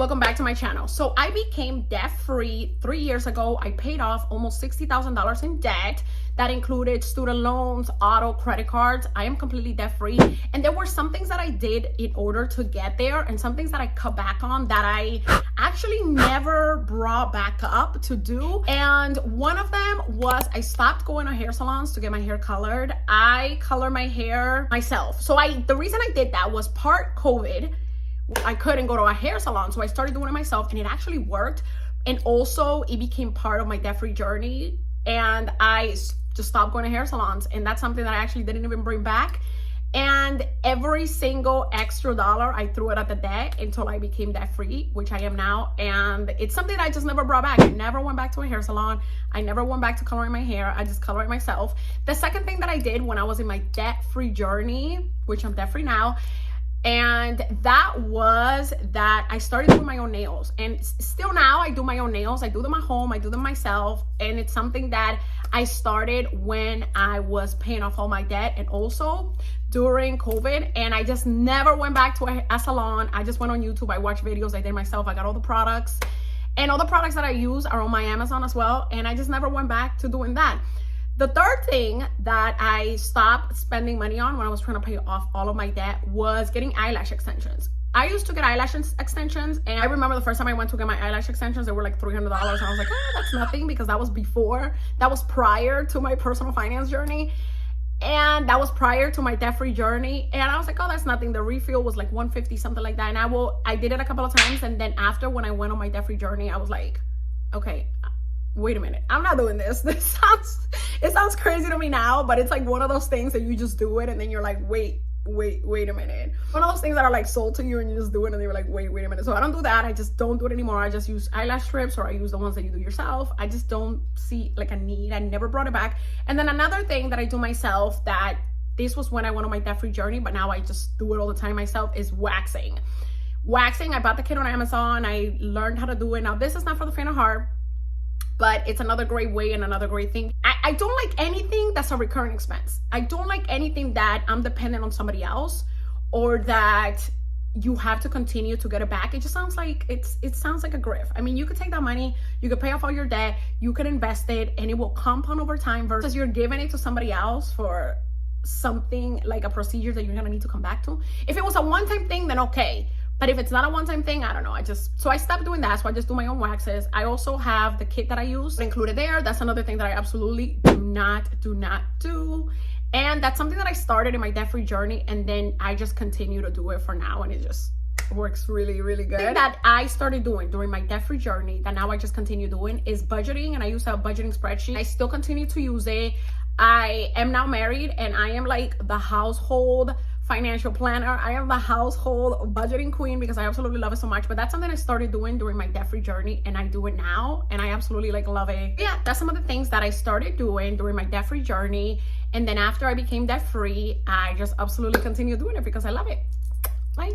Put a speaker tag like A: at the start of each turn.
A: welcome back to my channel. So I became debt-free 3 years ago. I paid off almost $60,000 in debt. That included student loans, auto, credit cards. I am completely debt-free. And there were some things that I did in order to get there and some things that I cut back on that I actually never brought back up to do. And one of them was I stopped going to hair salons to get my hair colored. I color my hair myself. So the reason I did that was part COVID. I couldn't go to a hair salon, so I started doing it myself, and it actually worked. And also it became part of my debt-free journey, and I just stopped going to hair salons, and that's something that I actually didn't even bring back. And every single extra dollar I threw it at the debt until I became debt-free, which I am now. And it's something that I just never brought back. I never went back to a hair salon. I never went back to coloring my hair. I just color it myself. The second thing that I did when I was in my debt-free journey, which I'm debt-free now, and that was that I started doing my own nails. And still now I do my own nails. I do them at home. I do them myself. And it's something that I started when I was paying off all my debt and also during COVID. And I just never went back to a salon. I just went on YouTube. I watched videos. I did myself. I got all the products. And all the products that I use are on my Amazon as well. And I just never went back to doing that. The third thing that I stopped spending money on when I was trying to pay off all of my debt was getting eyelash extensions. I used to get eyelash extensions, and I remember the first time I went to get my eyelash extensions, they were like $300, and I was like, oh, that's nothing, because that was prior to my personal finance journey, and that was prior to my debt-free journey, and I was like, oh, that's nothing. The refill was like $150, something like that, and I did it a couple of times, and then after, when I went on my debt-free journey, I was like, okay, wait a minute, I'm not doing this. It sounds crazy to me now, but it's like one of those things that you just do it and then you're like, wait a minute. One of those things that are like sold to you and you just do it and you're like, wait a minute. So I don't do that. I just don't do it anymore. I just use eyelash strips, or I use the ones that you do yourself. I just don't see like a need. I never brought it back. And then another thing that I do myself, that this was when I went on my debt-free journey, but now I just do it all the time myself, is waxing. I bought the kit on Amazon. I learned how to do it. Now this is not for the faint of heart, but it's another great way and another great thing. I don't like anything that's a recurring expense. I don't like anything that I'm dependent on somebody else, or that you have to continue to get it back. It just sounds like it sounds like a grift. I mean, you could take that money, you could pay off all your debt, you could invest it, and it will compound over time, versus you're giving it to somebody else for something like a procedure that you're gonna need to come back to. If it was a one-time thing, then okay. But if it's not a one-time thing, I don't know. So I stopped doing that. So I just do my own waxes. I also have the kit that I use included there. That's another thing that I absolutely do not do. And that's something that I started in my debt-free journey, and then I just continue to do it for now, and it just works really, really good. The thing that I started doing during my debt-free journey that now I just continue doing is budgeting, and I use a budgeting spreadsheet. I still continue to use it. I am now married, and I am like the household financial planner. I am the household budgeting queen because I absolutely love it so much. But that's something I started doing during my debt-free journey, and I do it now, and I absolutely like love it. Yeah, that's some of the things that I started doing during my debt-free journey, and then after I became debt-free, I just absolutely continue doing it because I love it. Bye.